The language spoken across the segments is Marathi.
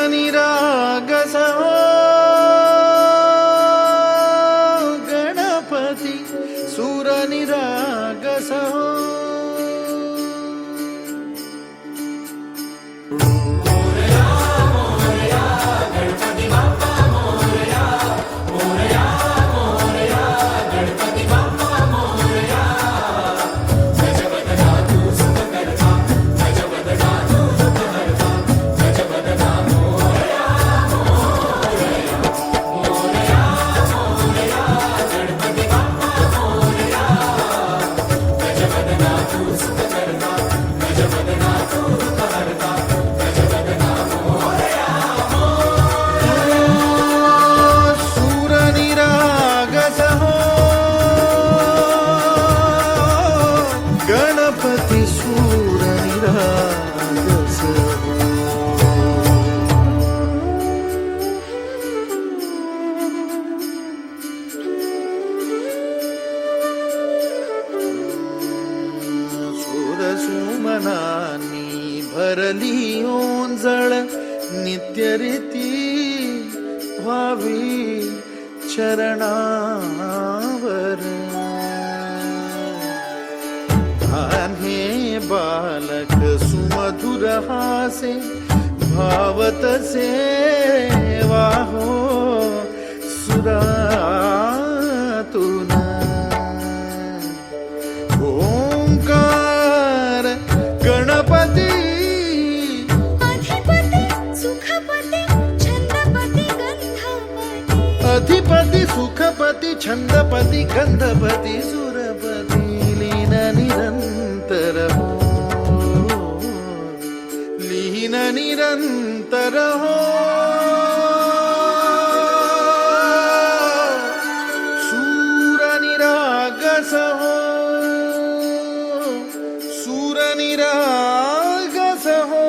निरागस हो गणपती सूर निरागस हो. गणपती सूर निरागस हो. सुरसुमनांनी भरली ओंजळ नित्यरीती व्हावी चरणावर. हे बालक सुमधुर हासे भावतसे वाहो सुरातून. ओंकार गणपती अधिपती सुखपती छंदपती गंधपती. अधिपती सुखपती छंदपती गंधपती सुरपती लीन निरंतर हो. लीन निरंतर हो. सूर निरागस हो. सूर निरागस हो.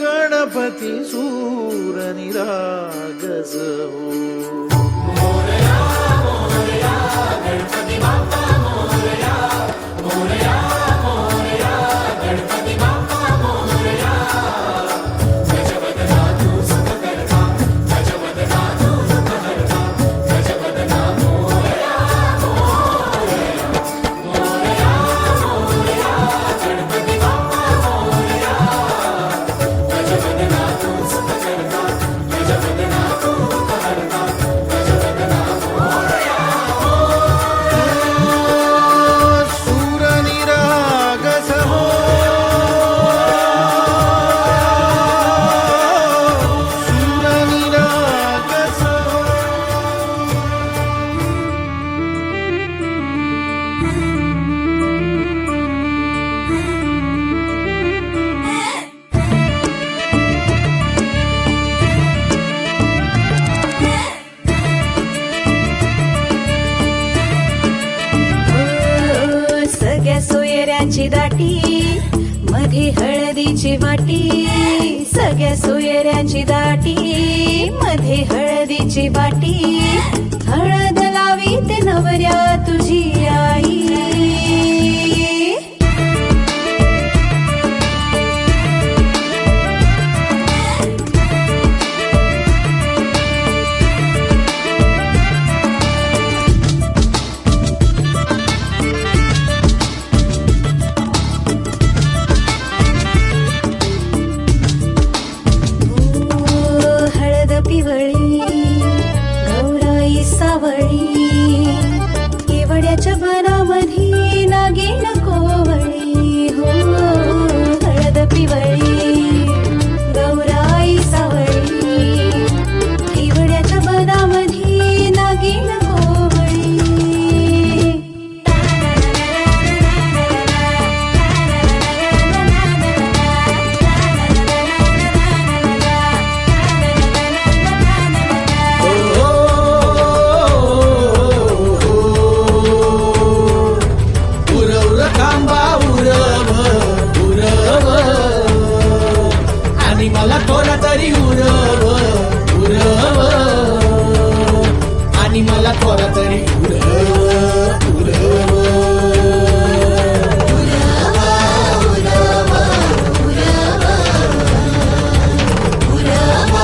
गणपती सूर निरागस हो. सोयऱ्यांची दाटी मध्ये हळदीची वाटी. सगळ्या सोयऱ्यांची दाटी मध्ये हळदीची वाटी. हळद लावी ते नवऱ्या तुझी आई. गौराई सावळी केवड्याच्या बनामध्ये नागिन कोवळी हो. हळद पिवळी गौराई सावळी केवड्याच्या बनामध्ये नागिन कोवळी. मला थोडा तरी उरव उरव आणि मला थोडा तरी उरव उरव उरव उरव उरव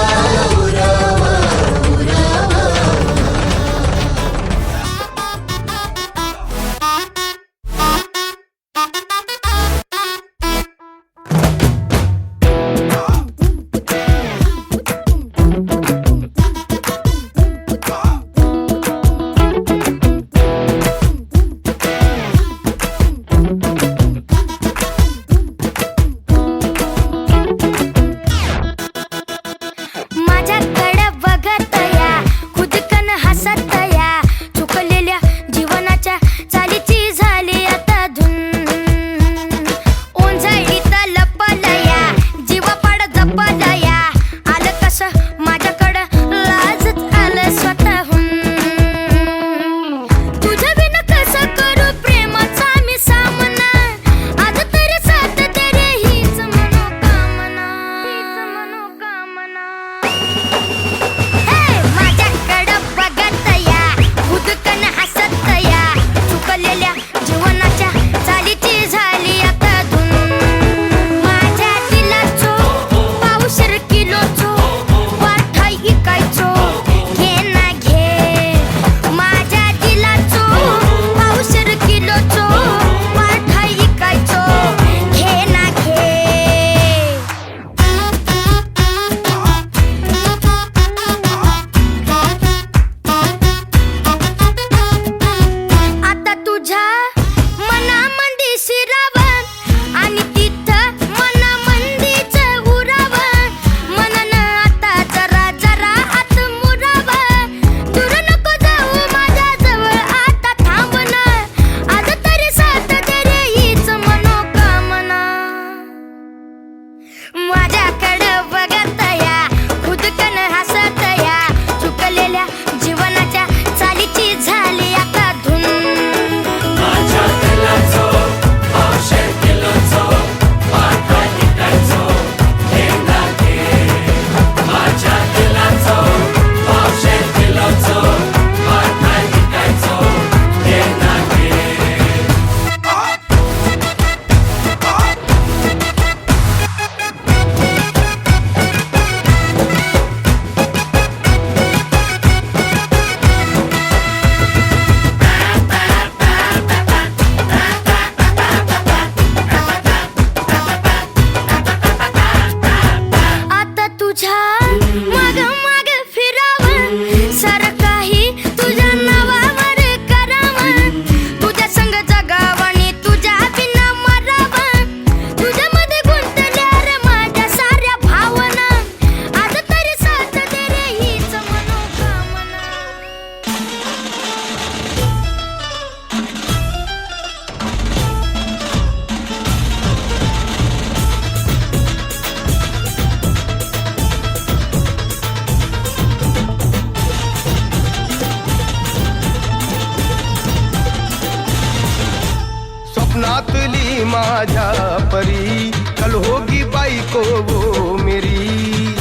माझ्या परी, कल होगी बायको वो मेरी.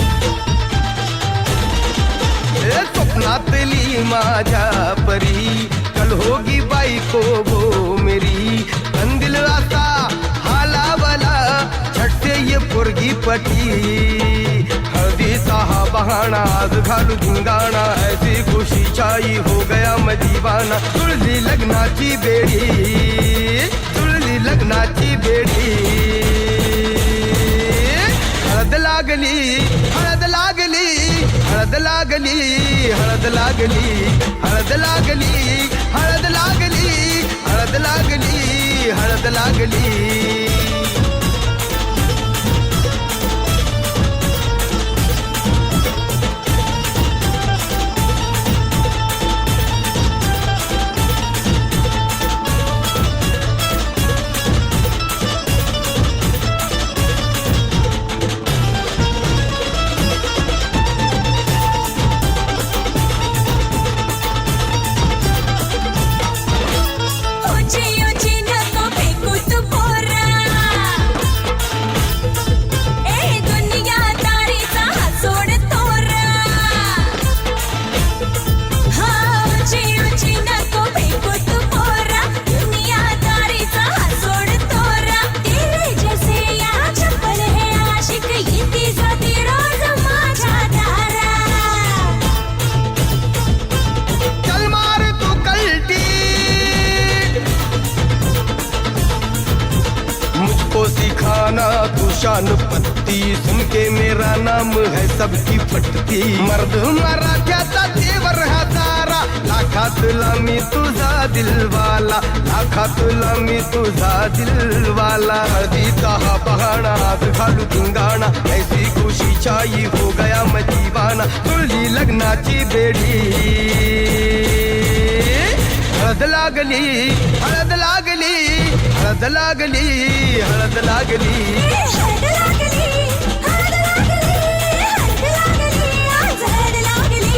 स्वप्नातली माझ्या परी, कल होगी बायको वो मेरी. कंदिल असा हालावला, छटते ये पोरगी पटी. हळदीचा हा बहाणा आज घालू धिंगाणा, ऐसी खुशी छाई हो गया मैं दीवाना. तुळली लग्नाची बेडी, तुळली लग्नाची बेडी. हळद लागली, हळद लागली, हळद लागली, हळद लागली, हळद लागली, हळद लागली, हळद लागली, हळद लागली. सिखाना तू शान पत्ती, सुन के मेरा नाम है सबकी फटती. मर्द मराठ्याचा देवर हा सारा, लाखातला मी तुझा दिलवाला, लाखातला मी तुझा दिलवाला. हळदीचा हा बहाणा आज घालू धिंगाणा, ऐसी खुशी छाई हो गया मैं दीवाना. तुळली लग्नाची बेडी, हळद लागली, हळद लागली, हळद लागली, हळद लागली. हळद लागली, हळद लागली, हळद लागली, आज हळद लागली.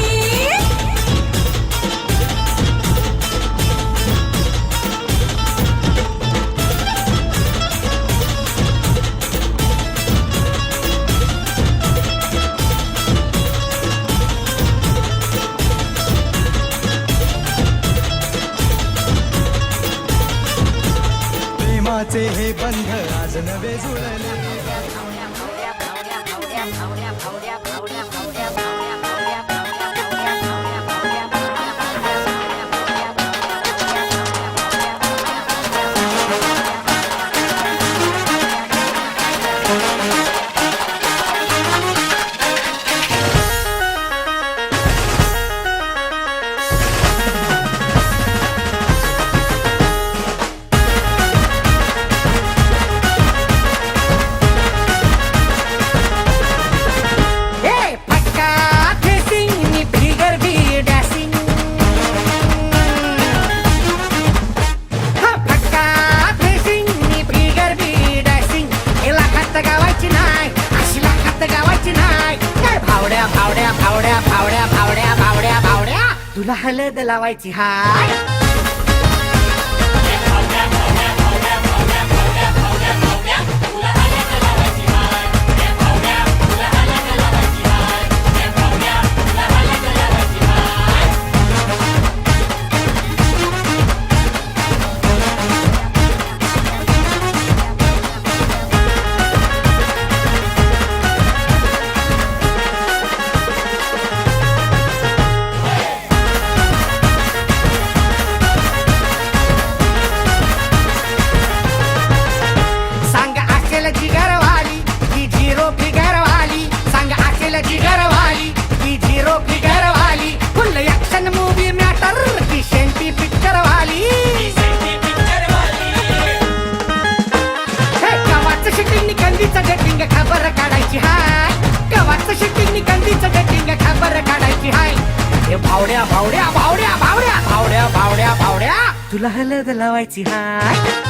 प्रेमाचे हे बंध आज नवे जुळले. तुला हळद लावायची हाय. भावड्या भावड्या भावड्या भावड्या भावड्या भावड्या भावड्या तुला हळद लावायची हाय.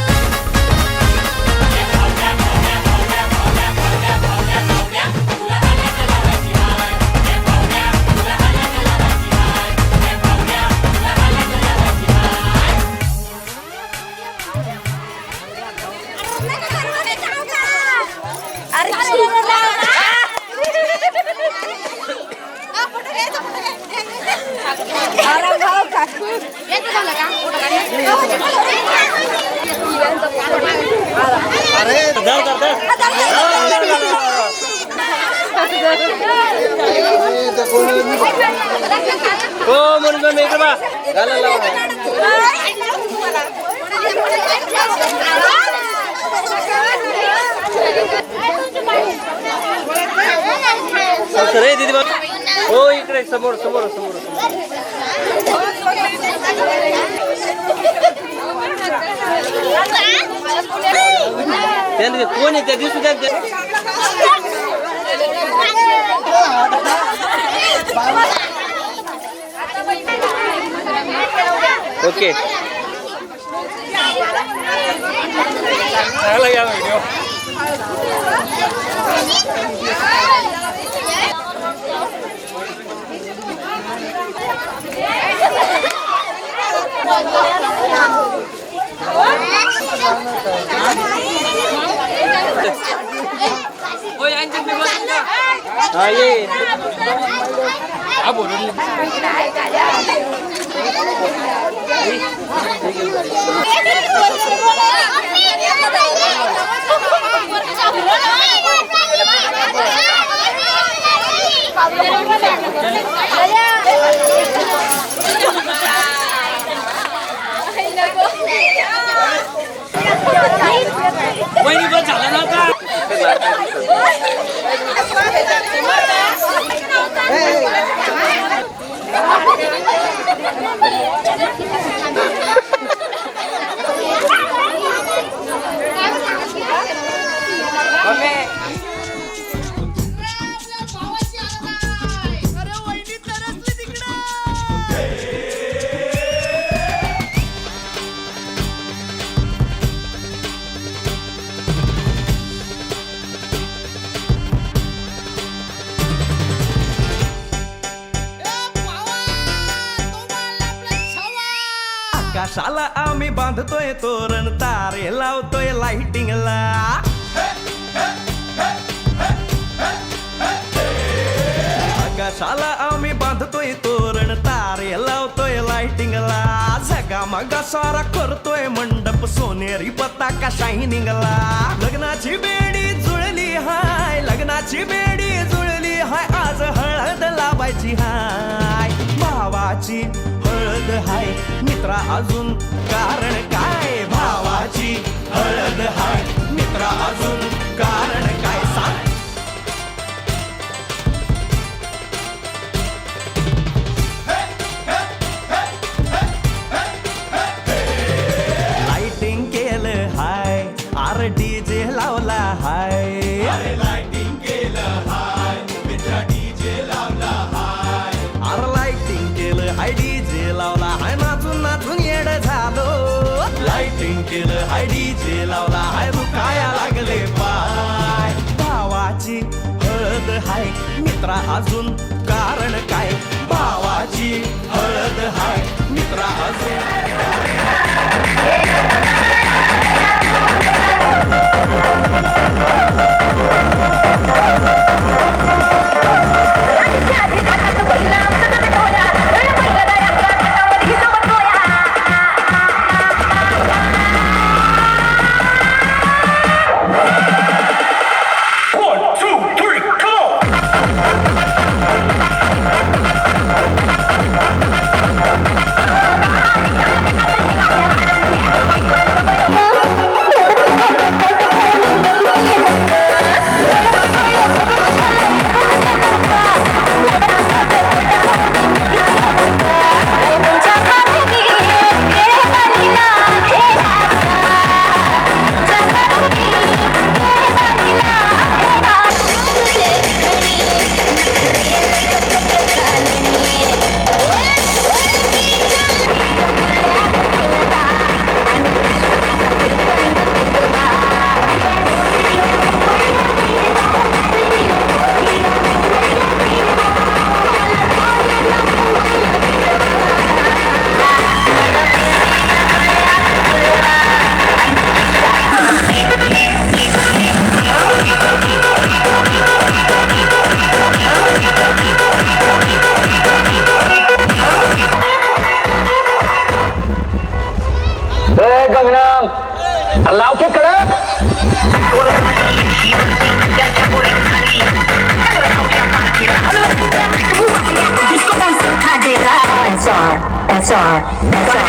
हो म्हणून तुम्ही इकडे बा घालायला लावा. सर हे दीदी बा हो इकडे समोर समोर समोर त्यांनी कोण आहे त्या दिवशी ओके चांगला घ्या व्हिडिओ हाँ ये अब वही बस झाला नव्हता आकाशाला आम्ही बांधतोय तोरण तारे लावतोय लाइटिंगला आकाशाला आम्ही बांधतोय तोरण तारे लावतोय लाइटिंगला झगामगा सारा करतोय मंडप सोनेरी पताका शायनिंगला लग्नाची बेडी जुळली हाय लग्नाची बेडी जुळली हाय आज हळद लावायची हाय भावाची हळद हाय मित्रा अजून कारण काय भावाची हळद हाय मित्रा अजून कारण काय सांग लाइटिंग केलं हाय आर डीजे लावला हाय लाइटिंग केलं हाय मित्रा डीजे लावला हाय आर लाइटिंग केलं हाय डीजे लावला हाय नाचून नाचून येड झालो लाइटिंग केलं हाय डीजे लावला हाय दुखाया लागले पाय भावाची हळद हाय मित्रा अजून कारण काय भावाची हळद हाय मित्रा अजून That's all. That's all.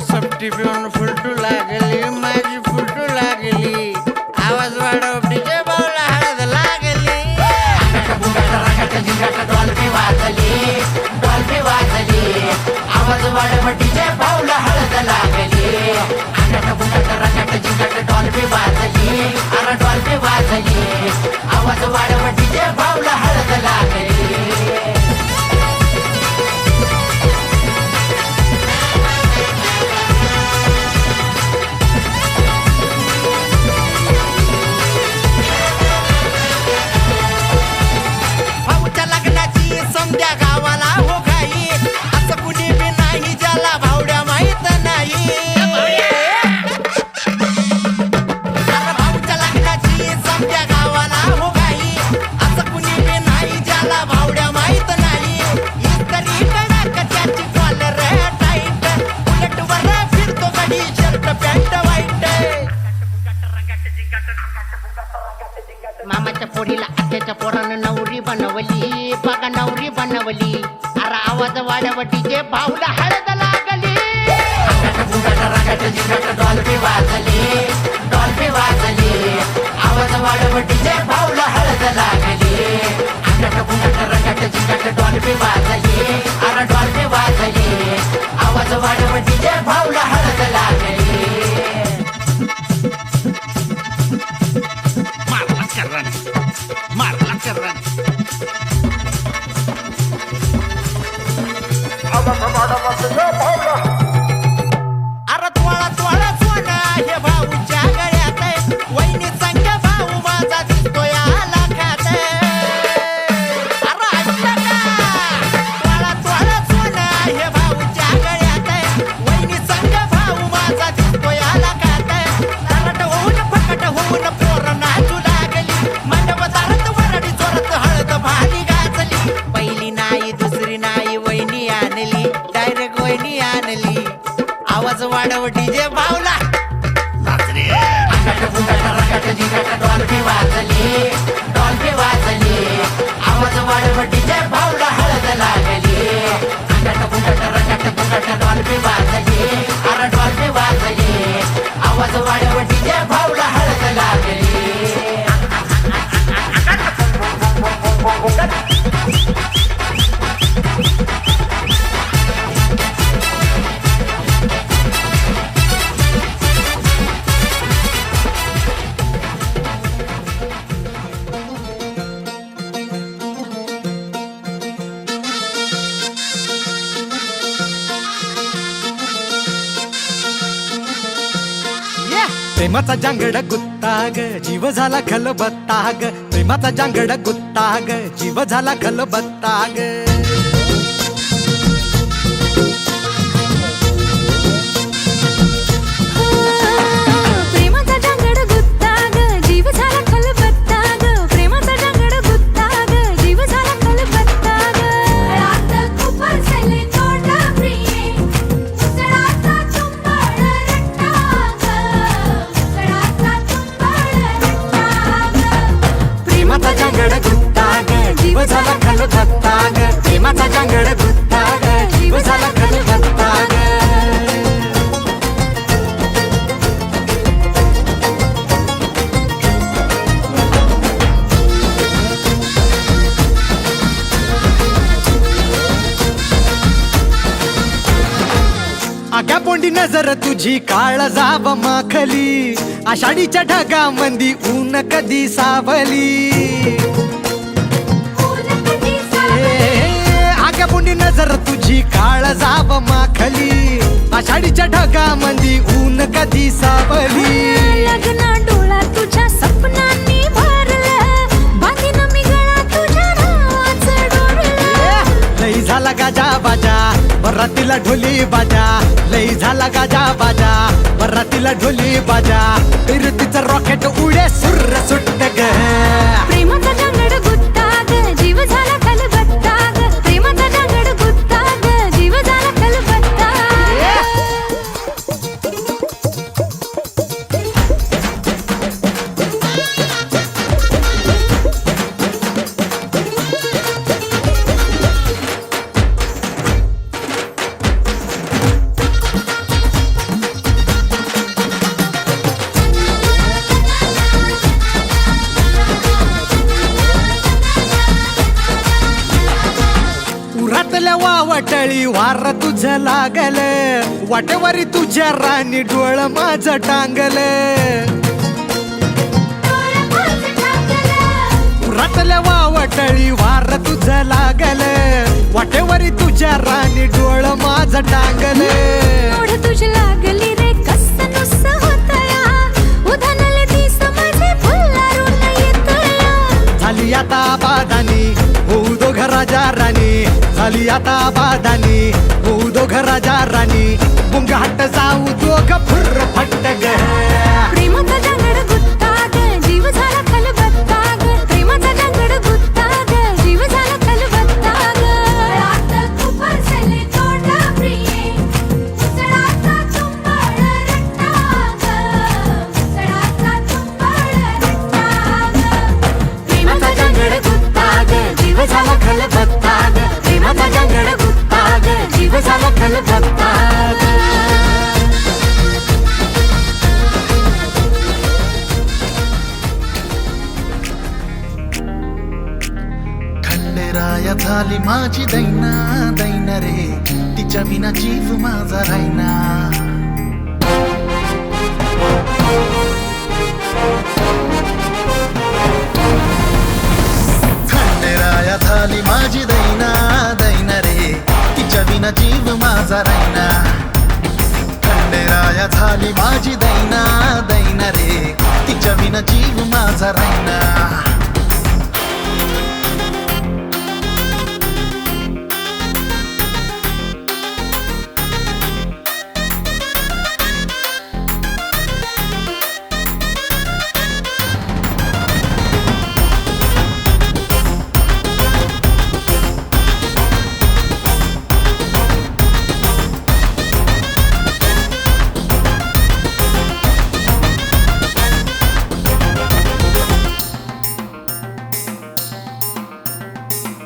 सपटी पिऊन फुलटू लागली माझी फुलटू लागली आवाज वाढव डीजे बावला हळद लागली आवाज वाढव डीजे भाऊला हळद लागली डॉल्बी वाजली अरे डॉल्बी वाजली आवाज वाढव डीजे भाऊला हळद लागली भाऊच्या लग्नाची समध्या गावाला हो घाई असं कुणी बी नाही ज्याला भावड्या माहित नाही अरे भाऊच्या लग्नाची समध्या गावाला हो घाई असं कुणी बी नाही ज्याला भावड्या माहित नाही इस्त्री कडक त्याची कॉलर टाईट उलटवर फिरतो गडी शर्ट पॅन्ट वाईट मामाच्या पोरीला आत्याच्या पोरानं नवरी बनवली बघा नवरी बनवली अरे आवाज वाढव डीजे भाऊला हळद लागली डॉल्बी वाजली डॉल्बी वाजली आवाज वाढव डीजे भाऊला हळद लागली डॉल्बी वाजली अरे डॉल्बी वाजली आवाज वाढव डीजे भाऊला हळद लागली मारला कर अरे तोळा तोळा सोना हे भाऊच्या गळ्यात आहे. वहिनी संग भाऊ माझा दिसतोय आला खात अरे ऐकलं का तोळा तोळा सोना हे भाऊच्या गळ्यात आहे. वहिनी संग भाऊ माझा दिसतोय आला खात तरट होऊन फकट होऊन पोर नाचू लागली मंडप दारात वरडी चोरत हळद भाली गाजली पहिली नाही दुसरी नाही वहिनी आणली डायरेक्ट वहिनी आणली आवाज वाढव डीजे भावला डॉल्बी वाजली डॉल्बी वाजली आवाज वाढव डीजे भावला हळद लागली डॉल्बी वाजली अरे डॉल्बी वाजली आवाज वाढव डीजे भावला हळद लागली प्रेमाचा जांगड गुत्ता ग जीव झाला खलबत्ता ग प्रेमाचा जांगड गुत्ता ग जीव झाला खलबत्ता ग प्रेमाचा जांगड गुत्ता ग जीव झाला खलबत्ता ग प्रेमाचा जांगड गुत्ता ग जीव झाला खलबत्ता ग रात खूप झाले तोंड प्रिये उसळाचा तुंबळ रट्टा ग उसळाचा तुंबळ रट्टा ग प्रेमाचा जांगड गुत्ता ग जीव झाला खलबत्ता ग प्रेमाचा जांगड गुत्ता ग जीव झाला खलबत्ता ग आग्या पोंडी नजर तुझी काळ जाव माखली आषाढीच्या ढगामंदी ऊन कधी सावली आग्या पोंडी नजर तुझी काळ जाव माखली आषाढीच्या ढगामंदी ऊन कधी सावली लग्न डोळा तुझ्या सपनांनी भरलं बांधीन मी गळा तुझ्या नावाचं डोरलं लई झाला गाजा बाजा बरातीला ढोली बाजा लई झाला गाजा बाजा बरातीला ढोली बाजा फिरतीचं रॉकेट उडे सुर सुट्ट ग प्रेमाचा जांगड गुत्ता ग जीव झाला खलबत्ता ग प्रेमाचा जांगड गुत्ता ग जीव झाला खलबत्ता तुझं लागल वाटेवारी तुझ्या राणी डोळ माझं टांगल रातल्या वावटळी वार तुझं लागल वाटेवारी तुझ्या राणी डोळ माझं टांगल ओढ तुझी लागली रे कस नुस होतया उधानले दिस माझे फुल्लारून येतया झाली आता बादानी होऊ दो घराच्या राणी झाली आता बादानी होऊ दो घराच्या राणी मुंग हट्ट जाऊ दोघ फुर्र फट्ट ग प्रेमाचा जंगड गुत्ता ग जीव झाला खलबत्ता ग प्रेमाचा जंगड गुत्ता ग जीव झाला खलबत्ता ग रात खूप हसले तोंडा प्रिये उसळाचा तुंबळ रट्टा ग उसळाचा तुंबळ रट्टा ग प्रेमाचा जंगड गुत्ता ग जीव झाला खलबत्ता ग प्रेमाचा जंगड गुत्ता ग जीव झाला खलबत्ता ग खंडेराया झाली माझी दैना दैना रे तिच्या विना जीव माझा रायना खंडेराया झाली माझी दैना दैना रे तिच्या विना जीव माझा रायना खंडेराया झाली माझी दैना दैना रे तिच्या विना जीव माझा रायना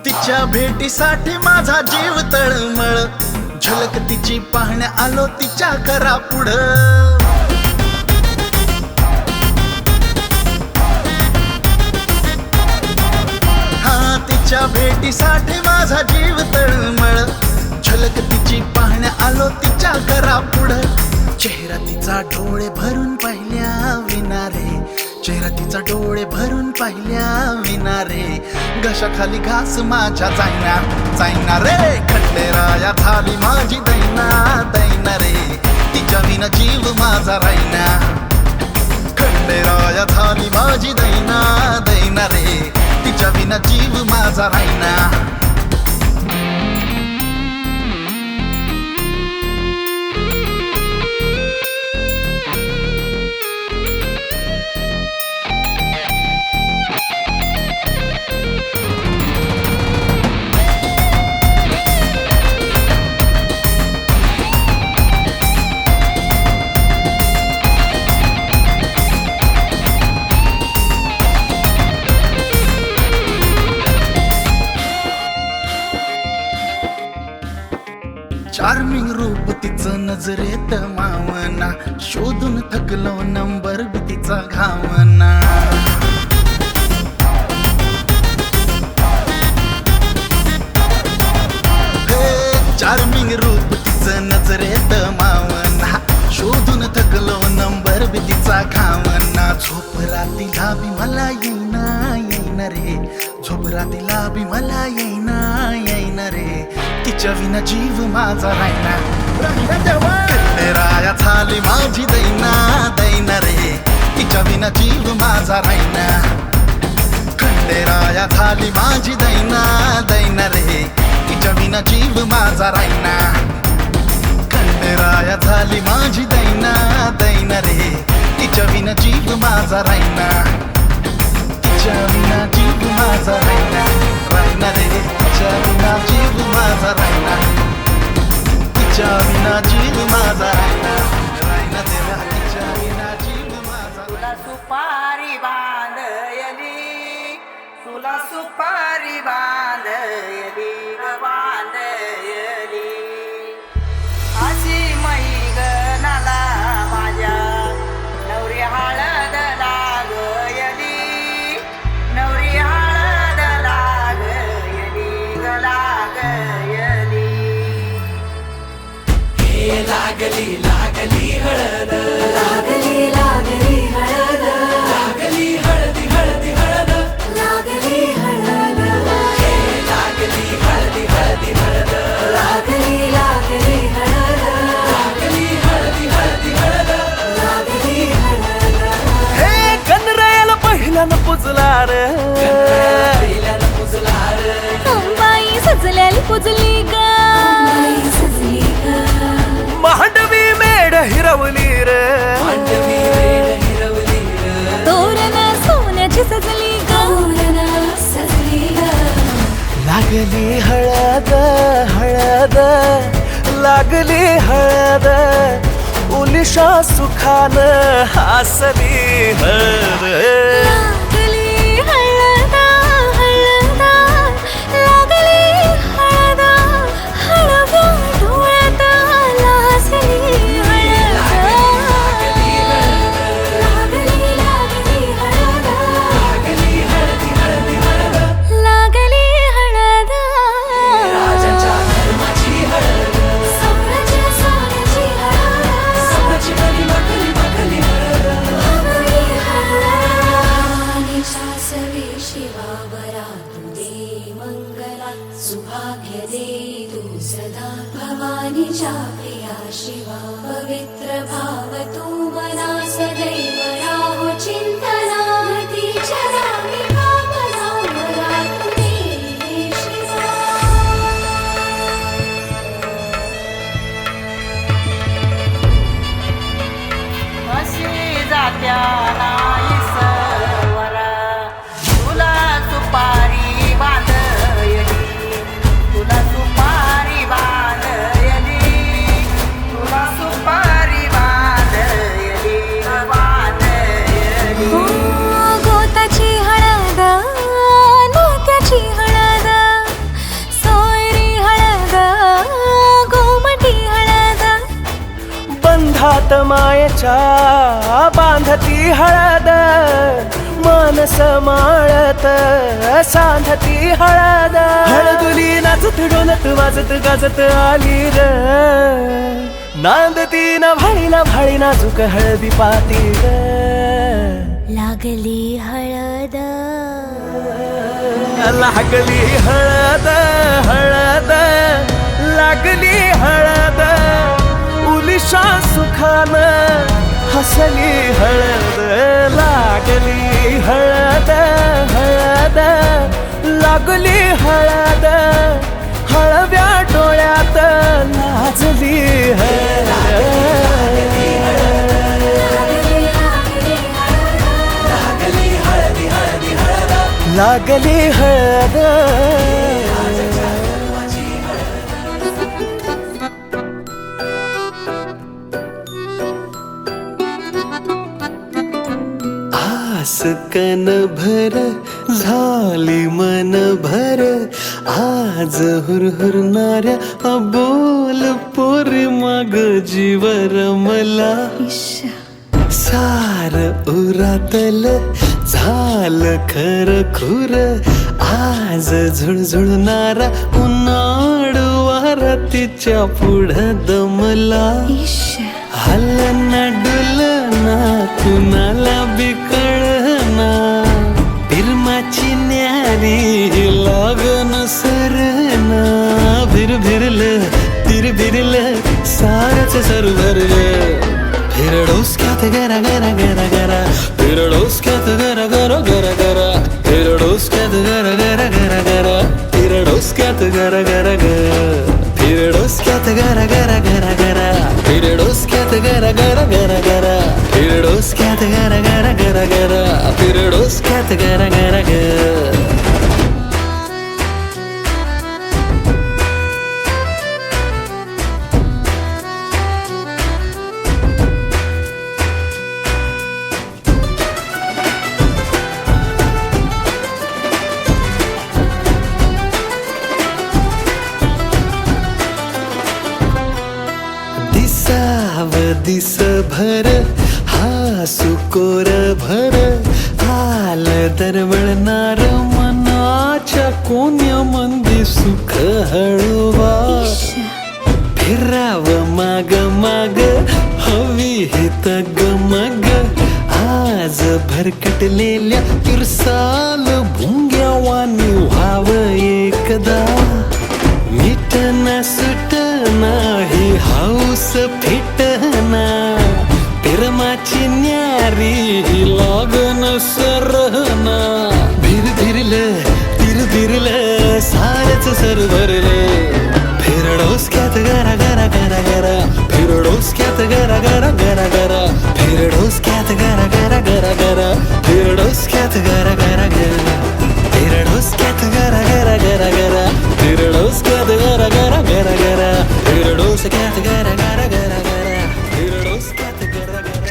तिच्या भेटीसाठी माझा जीव तळमळ झलक तिची पाहण्या आलो तिच्या करा पुढं हा तिच्या भेटीसाठी माझा जीव तळमळ झलक तिची पाहण्या आलो तिच्या करा पुढं चेहरा तिचा डोळे भरून पाहिल्या विनारे चेहरा तिचा डोळे भरून पाहिल्या विनारे घशाखाली घास माझ्या जायना जायना रे खंडेराया झाली माझी दैना दैना रे तिच्या विना जीव माझा रायना खंडेराया झाली माझी दैना दैना रे तिच्या विना जीव माझा रायना चार्मिंग रूप तिचं नजरेत मावना शोधून थकलो नंबर बी तिचा घावना चार्मिंग रूप तिचं नजरेत मावना शोधून थकलो नंबर बी तिचा घावना झोप रातीला बी मला येईना येईना रे झोप रातीला बी मला येईना येईना रे तिच्या विना जीव माझा रायना खंडेराया झाली माझी दैना दैना रे तिच्या विना जीव माझा रायना खंडेराया झाली माझी दैना दैना रे तिच्या विना जीव माझा रायना खंडेराया झाली माझी दैना दैना रे तिच्या विना जीव माझा रायना तिच्या विना जीव माझा रायना रायना रे तिच्या विना जीव माझा रायना तिच्या विना जीव माझा रायना रायना देवा तिच्या विना जीव माझा तुला सुपारी बांधयली तुला सुपारी बांधयली ग बांधयली अशी मैगनाला माझ्या नवरी हळद लागयली नवरी हळद लागयली ग लागयली लागली लागली हळद लागली लागली हळद लागली हळदी हळदी हळद लागली हळद लागली हळदी हळदी हळद लागली लागली हळद लागली हळदी हळदी हळद लागली हळद हे गणरायाला पहिल्यानं पुजला रे पहिल्यानं पुजला रे बाई सजल्याली पुजली ग सजली ग मांडवी मेढ हिरवली रे मांडवी मेढ हिरवली ग तोरण सोन्याची सजली ग तोरण सजली ग लागली हळद हळद लागली हळद उलिशा सुखान हसली हळद लागली हळद हळद लागली हळद हळव्या डोळ्यात लाजली हळद लागली लागली हळद लागली हळदी हळदी हळद लागली हळद राजाच्या धर्माची हळद सोन्याची सोन्याची हळद सोन्याची बरी बकली बकली हळद लागली हळद सवे शिवावरा तू दे मंगला सुभाग्य दे तू सदा भवानीच्या प्रिया शिवा पवित्र भाव तू मना सदैव राहो चिंतना तीच्या नामी भावना मला तू दे शिवा अशी जात्या नाही सवर तुला सुपारी बांधयली तुला सुपारी बांधयली तुला सुपारी बांधयली बांधयली गोताची हळद नात्याची हळद सोयरी हळद गोमटी हळद बंधात मायेच्या बांधती हळद मानस माळत सांधती हळद हळदुली नाचत डोलत वाजत गाजत आली र नांदती ना भाळी नाजूक हळदी पाती र लागली हळद लागली हळद हळद लागली हळद उलिशा सुखान हसली हळद लागली हळद हळद लागली हळद हळव्या डोळ्यात लाजली हळद लागली हळद आस कन भर झाली मन भर आज हुरहुरणाऱ्या अबोल पोरी माग जीवर मला सार उरातल झाल खर खुर आज झुळझुळणारा उन्हाळ वारा तिच्या पुढं दमला हलना डुलना कुणाला बिकळना फिरमाची न्यारी लागन सरना भिरभिरल तिरभिरल सारच सरभर फिरडोसक्यात गरा गरा गरा गरा फिरडोसक्यात गरा गरा गरा गरा फिरडोसक्यात गरा गरा गरा गरा फिरडोसक्यात गरा गरा ग फिरडोसक्यात गरा गरा गरा गरा फिरडोसक्यात गरा गरा गरा गरा फिरडोसक्यात गरा गरा गरा गरा फिरडोसक्यात गरा गरा ग दिस भर हा सुकोर भर आल दरवळणार मनाच्या कोण्या मंदी सुख हळवा फिराव माग माग हवी हे तग मग आज भरकटलेल्या तिरसाल भुंग्यावानी व्हाव एकदा मिटना सुटना ही हाऊस फिटना प्रेमाची न्यारी ही लागन सरहना भिर भिरल सारच सरभरल फिर डोसक्यात गरा गरा गरा गरा फिर डोसक्यात गरा गरा गरा गरा फिर डोसक्यात गरा गरा गरा गरा फिर डोसक्यात गरा गरा गरा फिर डोसक्यात गरा गरा गरा गरा फिर डोसक्यात गरा गरा गरा गरा फिर डोसक्यात गरा गरा गरा गरा फिर डोसक्यात गरा गरा गरा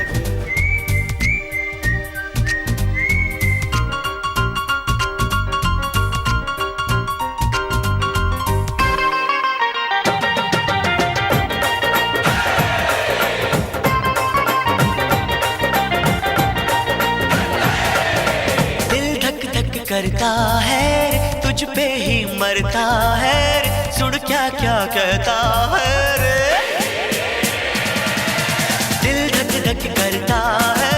दिल धक धक करता है तुझ पे ही मरता है सुन क्या क्या कहता है रे दिल धक धक करता है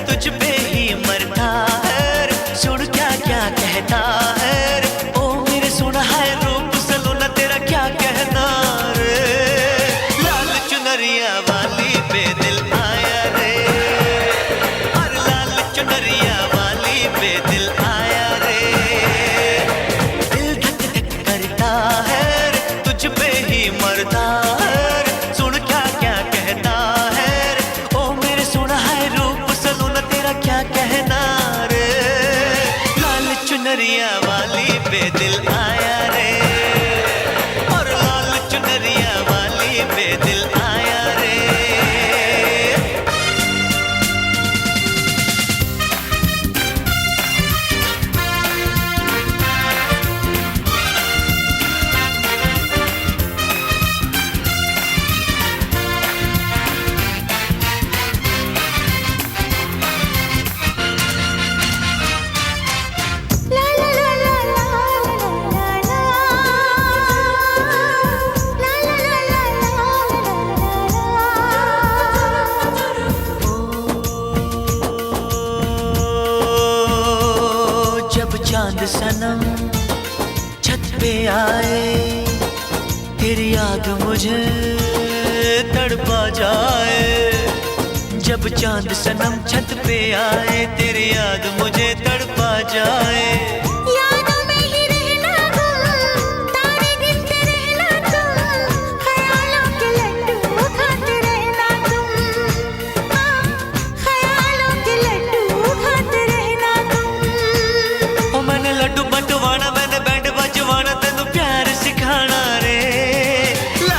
तुझ पे ही मरता है सुन क्या क्या कहता है रे ओ मेरे सुना है रूप सलोना तेरा क्या कहना रे लाल चुनरिया वाली पे दिल आया रे और लाल चुनरिया वाली पे दिल आया रे दिल धक धक करता है रे तुझ पे ही मरता है रे सुन क्या क्या कहता है रे ओ मेरे सुना है रूप सलोना तेरा क्या कहना रे लाल चुनरिया वाली पे दिल आया रे और लाल चुनरिया वाली पे दिल आया रे ला ला ला ला ला ला ला ला ला ओ, जब चांद सनम छत पे आए तेरी याद मुझे तड़पा जाए जब चांद सनम छत पे आए तेरी याद मुझे तड़पा जाए